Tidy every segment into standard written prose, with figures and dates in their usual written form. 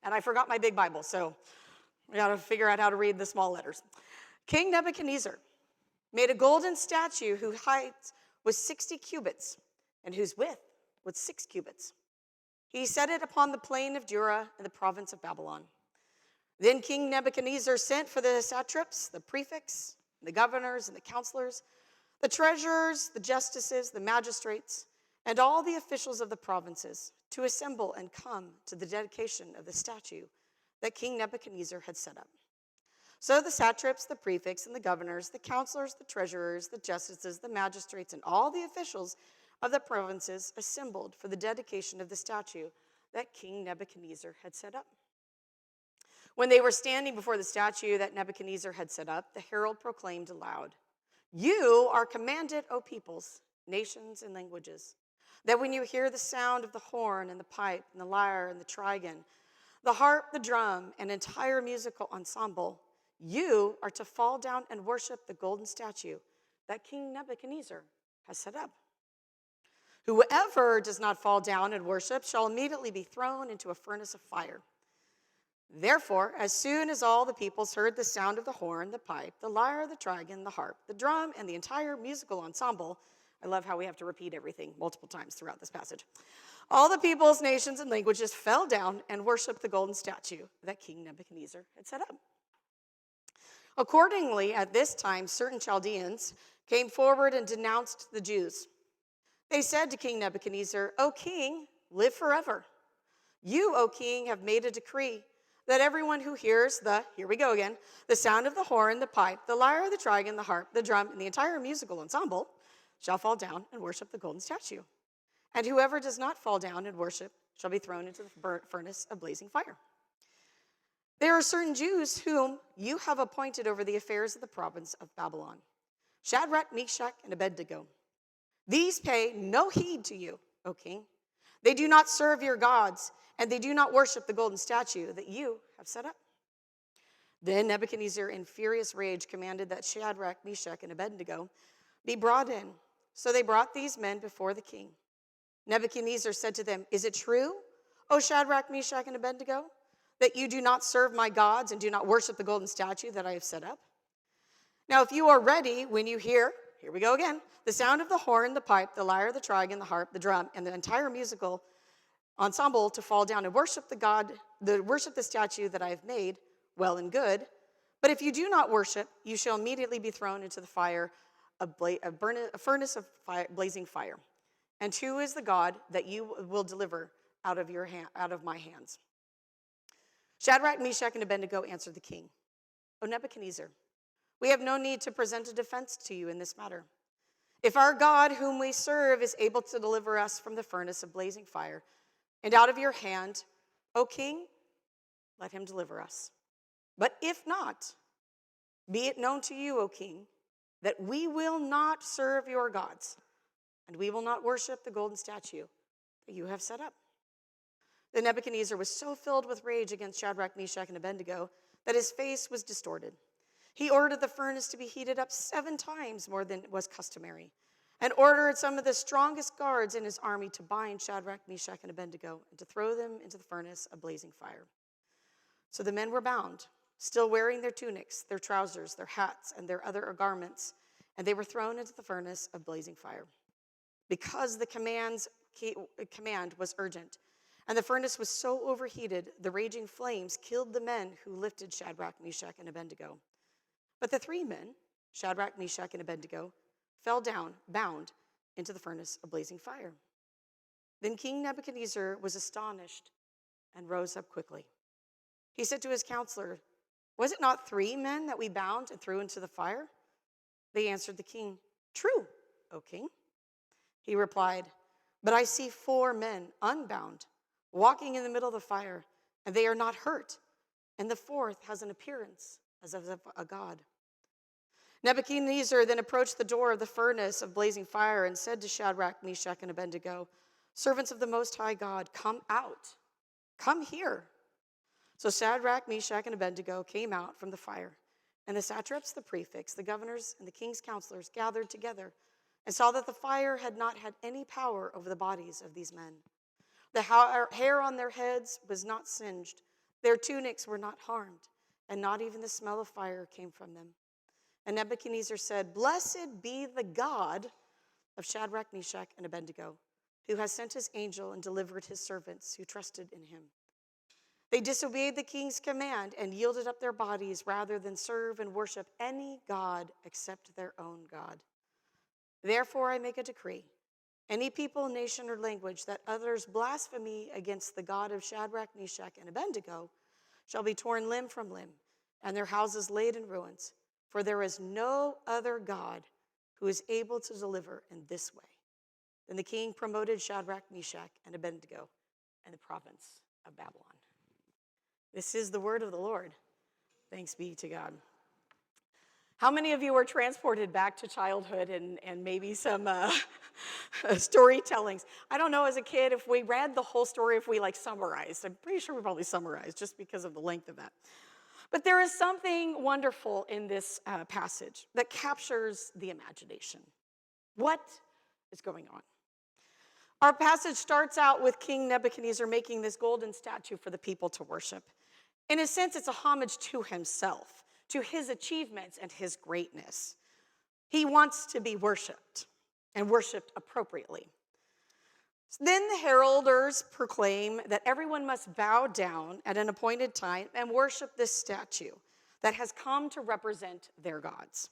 And I forgot my big Bible, so we got to figure out how to read the small letters. King Nebuchadnezzar made a golden statue whose height was 60 cubits and whose width was 6 cubits. He set it upon the plain of Dura in the province of Babylon. Then King Nebuchadnezzar sent for the satraps, the prefects, the governors, and the counselors, the treasurers, the justices, the magistrates, and all the officials of the provinces to assemble and come to the dedication of the statue that King Nebuchadnezzar had set up. So the satraps, the prefects, and the governors, the counselors, the treasurers, the justices, the magistrates, and all the officials of the provinces assembled for the dedication of the statue that King Nebuchadnezzar had set up. When they were standing before the statue that Nebuchadnezzar had set up, the herald proclaimed aloud, "You are commanded, O peoples, nations, and languages, that when you hear the sound of the horn and the pipe and the lyre and the trigon, the harp, the drum, and entire musical ensemble, you are to fall down and worship the golden statue that King Nebuchadnezzar has set up. Whoever does not fall down and worship shall immediately be thrown into a furnace of fire." Therefore, as soon as all the peoples heard the sound of the horn, the pipe, the lyre, the trigon, the harp, the drum, and the entire musical ensemble, I love how we have to repeat everything multiple times throughout this passage, all the peoples, nations, and languages fell down and worshiped the golden statue that King Nebuchadnezzar had set up. Accordingly, at this time, certain Chaldeans came forward and denounced the Jews. They said to King Nebuchadnezzar, "O king, live forever. You, O king, have made a decree that everyone who hears here we go again, the sound of the horn, the pipe, the lyre, the trigon, the harp, the drum, and the entire musical ensemble shall fall down and worship the golden statue. And whoever does not fall down and worship shall be thrown into the furnace of blazing fire. There are certain Jews whom you have appointed over the affairs of the province of Babylon, Shadrach, Meshach, and Abednego. These pay no heed to you, O king. They do not serve your gods, and they do not worship the golden statue that you have set up." Then Nebuchadnezzar, in furious rage, commanded that Shadrach, Meshach, and Abednego be brought in. So they brought these men before the king. Nebuchadnezzar said to them, "Is it true, O Shadrach, Meshach, and Abednego, that you do not serve my gods and do not worship the golden statue that I have set up? Now, if you are ready, when you hear we go again, the sound of the horn, the pipe, the lyre, the trigon, the harp, the drum, and the entire musical ensemble to fall down and worship the statue that I have made, well and good. But if you do not worship, you shall immediately be thrown into the fire, a furnace of blazing fire. And who is the God that you will deliver out of my hands?" Shadrach, Meshach, and Abednego answered the king, "O Nebuchadnezzar, we have no need to present a defense to you in this matter. If our God, whom we serve, is able to deliver us from the furnace of blazing fire and out of your hand, O king, let him deliver us. But if not, be it known to you, O king, that we will not serve your gods, and we will not worship the golden statue that you have set up." Then Nebuchadnezzar was so filled with rage against Shadrach, Meshach, and Abednego that his face was distorted. He ordered the furnace to be heated up 7 times more than was customary, and ordered some of the strongest guards in his army to bind Shadrach, Meshach, and Abednego and to throw them into the furnace of blazing fire. So the men were bound, still wearing their tunics, their trousers, their hats, and their other garments, and they were thrown into the furnace of blazing fire. Because the command was urgent, and the furnace was so overheated, the raging flames killed the men who lifted Shadrach, Meshach, and Abednego. But the 3 men, Shadrach, Meshach, and Abednego, fell down, bound, into the furnace of blazing fire. Then King Nebuchadnezzar was astonished and rose up quickly. He said to his counselor, "Was it not 3 men that we bound and threw into the fire?" They answered the king, "True, O king." He replied, "But I see 4 men unbound, walking in the middle of the fire, and they are not hurt, and the 4th has an appearance as of a god." Nebuchadnezzar then approached the door of the furnace of blazing fire and said to Shadrach, Meshach, and Abednego, "Servants of the Most High God, come out. Come here." So Shadrach, Meshach, and Abednego came out from the fire, and the satraps, the prefects, the governors, and the king's counselors gathered together and saw that the fire had not had any power over the bodies of these men. The hair on their heads was not singed. Their tunics were not harmed, and not even the smell of fire came from them. And Nebuchadnezzar said, "Blessed be the God of Shadrach, Meshach, and Abednego, who has sent his angel and delivered his servants who trusted in him." They disobeyed the king's command and yielded up their bodies rather than serve and worship any god except their own God. Therefore I make a decree. Any people, nation, or language that utters blasphemy against the God of Shadrach, Meshach, and Abednego shall be torn limb from limb, and their houses laid in ruins, for there is no other God who is able to deliver in this way. Then the king promoted Shadrach, Meshach, and Abednego in the province of Babylon. This is the word of the Lord. Thanks be to God. How many of you were transported back to childhood and maybe some storytellings? I don't know, as a kid, if we read the whole story, if we summarized. I'm pretty sure we probably summarized just because of the length of that. But there is something wonderful in this passage that captures the imagination. What is going on? Our passage starts out with King Nebuchadnezzar making this golden statue for the people to worship. In a sense, it's a homage to himself, to his achievements and his greatness. He wants to be worshiped and worshiped appropriately. Then the heralders proclaim that everyone must bow down at an appointed time and worship this statue that has come to represent their gods.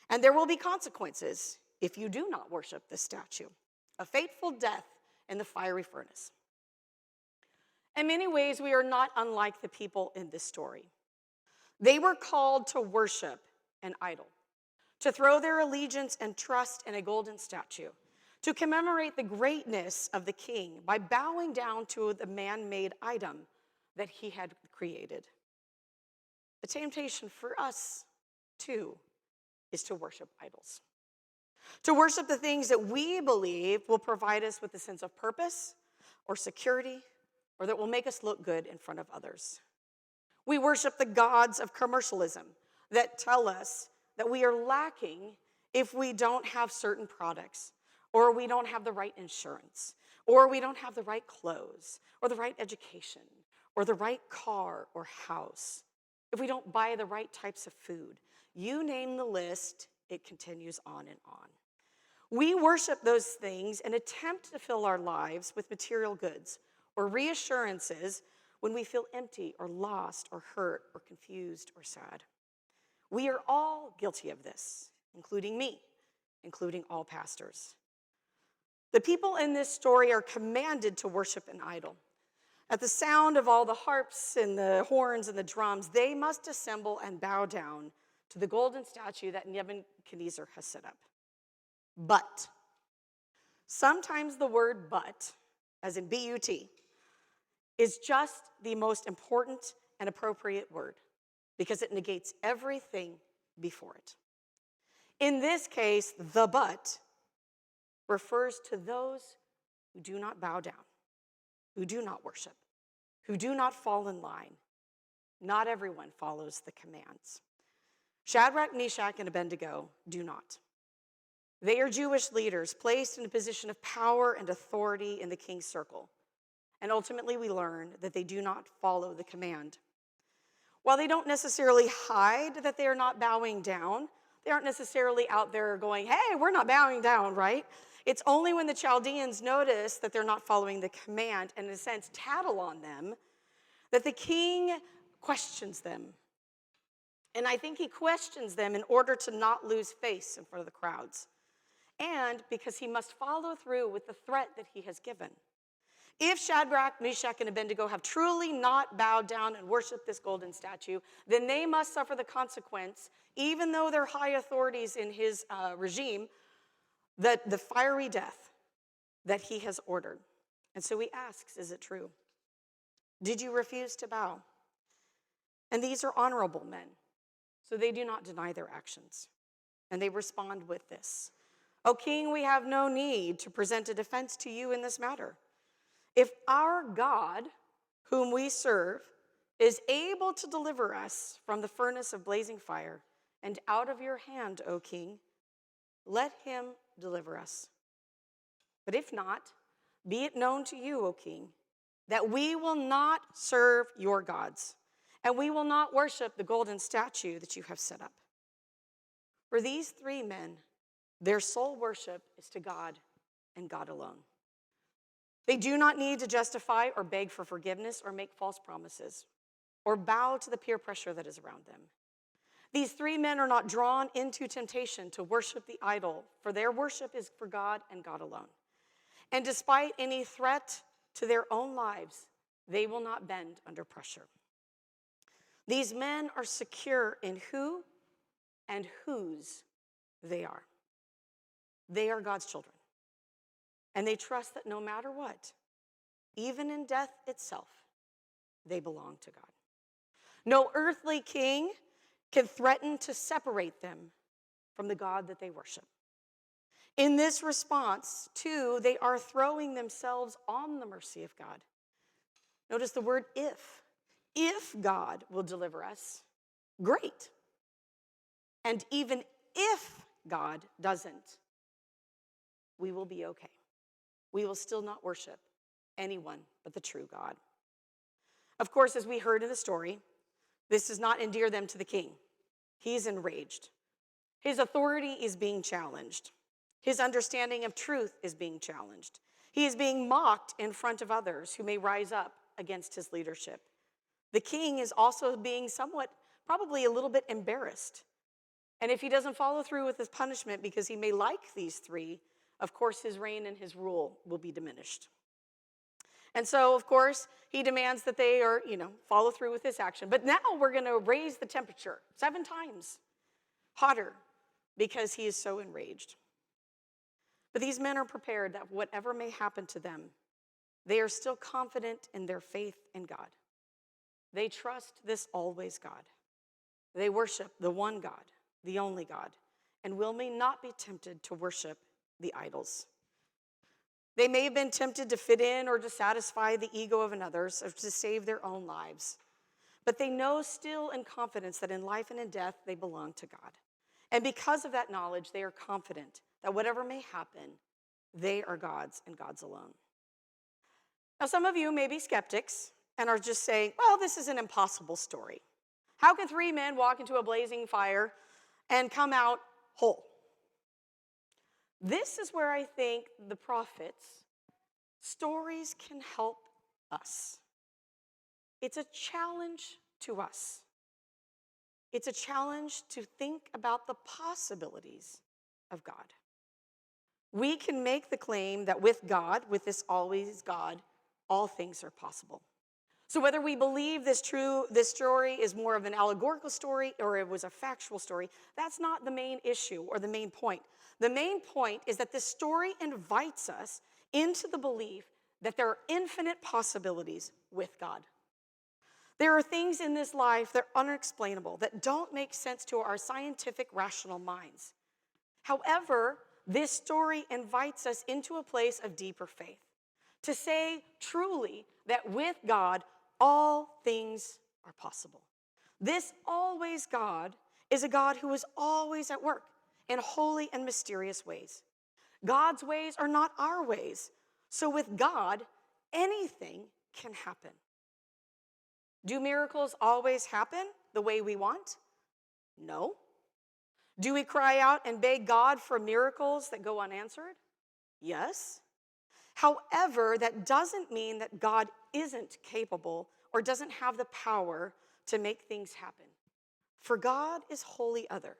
And there will be consequences if you do not worship this statue, a fateful death in the fiery furnace. In many ways, we are not unlike the people in this story. They were called to worship an idol, to throw their allegiance and trust in a golden statue, to commemorate the greatness of the king by bowing down to the man-made item that he had created. The temptation for us, too, is to worship idols, to worship the things that we believe will provide us with a sense of purpose or security, or that will make us look good in front of others. We worship the gods of commercialism that tell us that we are lacking if we don't have certain products, or we don't have the right insurance, or we don't have the right clothes, or the right education, or the right car or house, if we don't buy the right types of food. You name the list, it continues on and on. We worship those things and attempt to fill our lives with material goods or reassurances when we feel empty or lost or hurt or confused or sad. We are all guilty of this, including me, including all pastors. The people in this story are commanded to worship an idol. At the sound of all the harps and the horns and the drums, they must assemble and bow down to the golden statue that Nebuchadnezzar has set up. But sometimes the word but, as in B-U-T, is just the most important and appropriate word because it negates everything before it. In this case, the but refers to those who do not bow down, who do not worship, who do not fall in line. Not everyone follows the commands. Shadrach, Meshach, and Abednego do not. They are Jewish leaders placed in a position of power and authority in the king's circle. And ultimately, we learn that they do not follow the command. While they don't necessarily hide that they are not bowing down, they aren't necessarily out there going, hey, we're not bowing down, right? It's only when the Chaldeans notice that they're not following the command and, in a sense, tattle on them, that the king questions them. And I think he questions them in order to not lose face in front of the crowds, and because he must follow through with the threat that he has given. If Shadrach, Meshach, and Abednego have truly not bowed down and worshiped this golden statue, then they must suffer the consequence, even though they're high authorities in his regime, that the fiery death that he has ordered. And so he asks, is it true? Did you refuse to bow? And these are honorable men, so they do not deny their actions. And they respond with this: O king, we have no need to present a defense to you in this matter. If our God, whom we serve, is able to deliver us from the furnace of blazing fire and out of your hand, O king, let him deliver us. But if not, be it known to you, O king, that we will not serve your gods, and we will not worship the golden statue that you have set up. For these three men, their sole worship is to God and God alone. They do not need to justify or beg for forgiveness or make false promises or bow to the peer pressure that is around them. These three men are not drawn into temptation to worship the idol, for their worship is for God and God alone. And despite any threat to their own lives, they will not bend under pressure. These men are secure in who and whose they are. They are God's children. And they trust that no matter what, even in death itself, they belong to God. No earthly king can threaten to separate them from the God that they worship. In this response, too, they are throwing themselves on the mercy of God. Notice the word if. If God will deliver us, great. And even if God doesn't, we will be okay. We will still not worship anyone but the true God. Of course, as we heard in the story, this does not endear them to the king. He's enraged. His authority is being challenged. His understanding of truth is being challenged. He is being mocked in front of others who may rise up against his leadership. The king is also being somewhat, probably a little bit embarrassed. And if he doesn't follow through with his punishment because he may like these three, of course his reign and his rule will be diminished. And so, of course, he demands that they follow through with this action. But now we're going to raise the temperature 7 times hotter because he is so enraged. But these men are prepared that whatever may happen to them, they are still confident in their faith in God. They trust this always God. They worship the one God, the only God, and may not be tempted to worship the idols. They may have been tempted to fit in or to satisfy the ego of another or to save their own lives. But they know still in confidence that in life and in death, they belong to God. And because of that knowledge, they are confident that whatever may happen, they are God's and God's alone. Now, some of you may be skeptics and are just saying, well, this is an impossible story. How can 3 men walk into a blazing fire and come out whole? This is where I think the prophets' stories can help us. It's a challenge to us. It's a challenge to think about the possibilities of God. We can make the claim that with God, with this always God, all things are possible. So whether we believe this story is more of an allegorical story or it was a factual story, that's not the main issue or the main point. The main point is that this story invites us into the belief that there are infinite possibilities with God. There are things in this life that are unexplainable, that don't make sense to our scientific, rational minds. However, this story invites us into a place of deeper faith, to say truly that with God, all things are possible. This always God is a God who is always at work in holy and mysterious ways. God's ways are not our ways. So with God, anything can happen. Do miracles always happen the way we want? No. Do we cry out and beg God for miracles that go unanswered? Yes. However, that doesn't mean that God isn't capable or doesn't have the power to make things happen. For God is wholly other.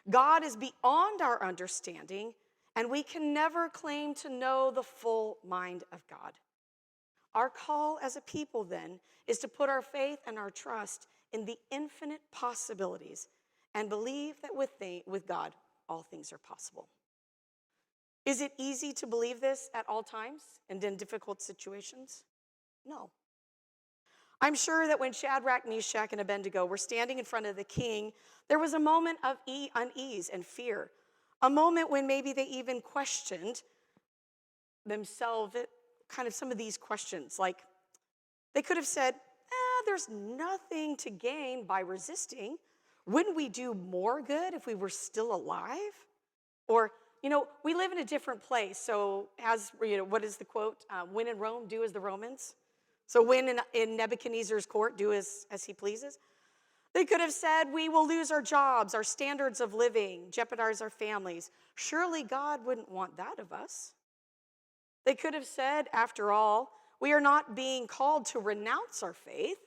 God is beyond our understanding, and we can never claim to know the full mind of God. Our call as a people, then, is to put our faith and our trust in the infinite possibilities and believe that with God, all things are possible. Is it easy to believe this at all times and in difficult situations? No. I'm sure that when Shadrach, Meshach, and Abednego were standing in front of the king, there was a moment of unease and fear, a moment when maybe they even questioned themselves, kind of some of these questions. Like, they could have said, there's nothing to gain by resisting. Wouldn't we do more good if we were still alive? Or, we live in a different place. So what is the quote? When in Rome, do as the Romans. So when in Nebuchadnezzar's court, do as he pleases. They could have said, we will lose our jobs, our standards of living, jeopardize our families. Surely God wouldn't want that of us. They could have said, after all, we are not being called to renounce our faith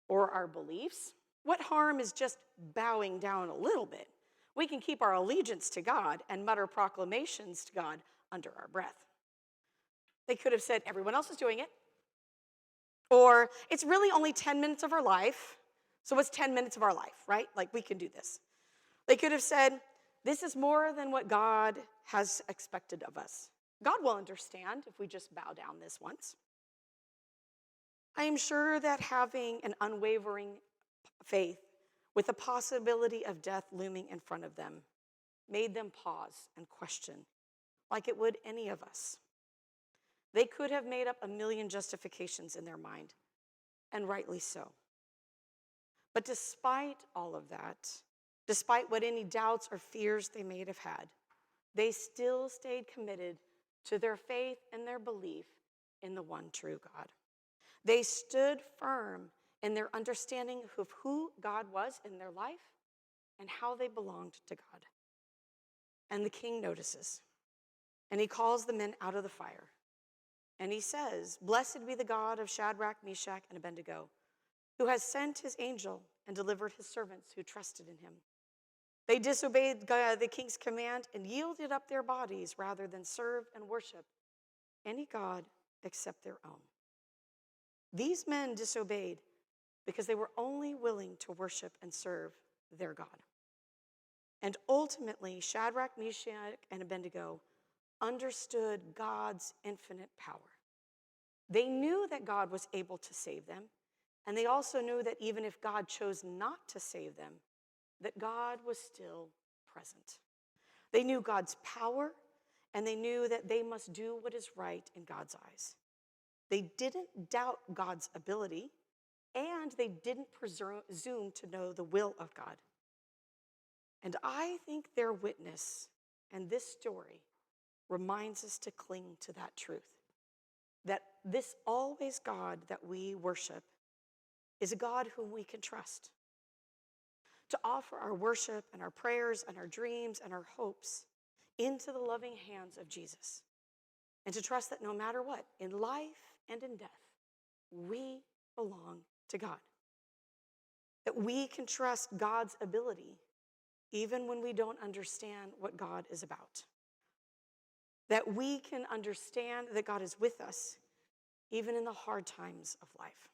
or our beliefs. What harm is just bowing down a little bit? We can keep our allegiance to God and mutter proclamations to God under our breath. They could have said, everyone else is doing it. Or, it's really only 10 minutes of our life. So what's 10 minutes of our life, right? Like, we can do this. They could have said, this is more than what God has expected of us. God will understand if we just bow down this once. I am sure that having an unwavering faith with the possibility of death looming in front of them made them pause and question, like it would any of us. They could have made up a million justifications in their mind, and rightly so. But despite all of that, despite what any doubts or fears they may have had, they still stayed committed to their faith and their belief in the one true God. They stood firm in their understanding of who God was in their life and how they belonged to God. And the king notices, and he calls the men out of the fire. And he says, blessed be the God of Shadrach, Meshach, and Abednego, who has sent his angel and delivered his servants who trusted in him. They disobeyed the king's command and yielded up their bodies rather than serve and worship any god except their own. These men disobeyed because they were only willing to worship and serve their God. And ultimately, Shadrach, Meshach, and Abednego understood God's infinite power. They knew that God was able to save them, and they also knew that even if God chose not to save them, that God was still present. They knew God's power, and they knew that they must do what is right in God's eyes. They didn't doubt God's ability, and they didn't presume to know the will of God. And I think their witness and this story reminds us to cling to that truth, that this always God that we worship is a God whom we can trust, to offer our worship and our prayers and our dreams and our hopes into the loving hands of Jesus, and to trust that no matter what, in life and in death, we belong to God, that we can trust God's ability even when we don't understand what God is about, that we can understand that God is with us even in the hard times of life.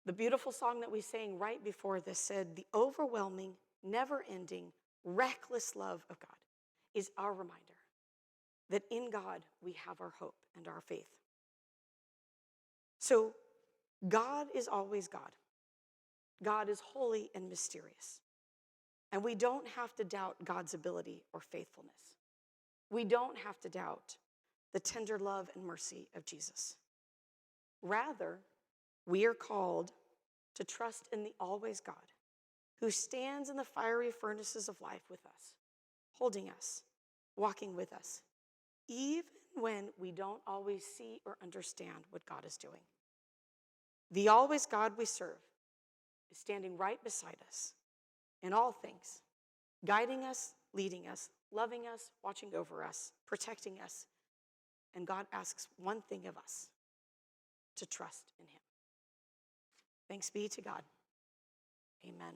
The beautiful song that we sang right before this said, the overwhelming, never-ending, reckless love of God is our reminder that in God we have our hope and our faith. So God is always God. God is holy and mysterious. And we don't have to doubt God's ability or faithfulness. We don't have to doubt the tender love and mercy of Jesus. Rather, we are called to trust in the always God who stands in the fiery furnaces of life with us, holding us, walking with us, even when we don't always see or understand what God is doing. The always God we serve is standing right beside us in all things, guiding us, leading us, loving us, watching over us, protecting us. And God asks one thing of us, to trust in him. Thanks be to God. Amen.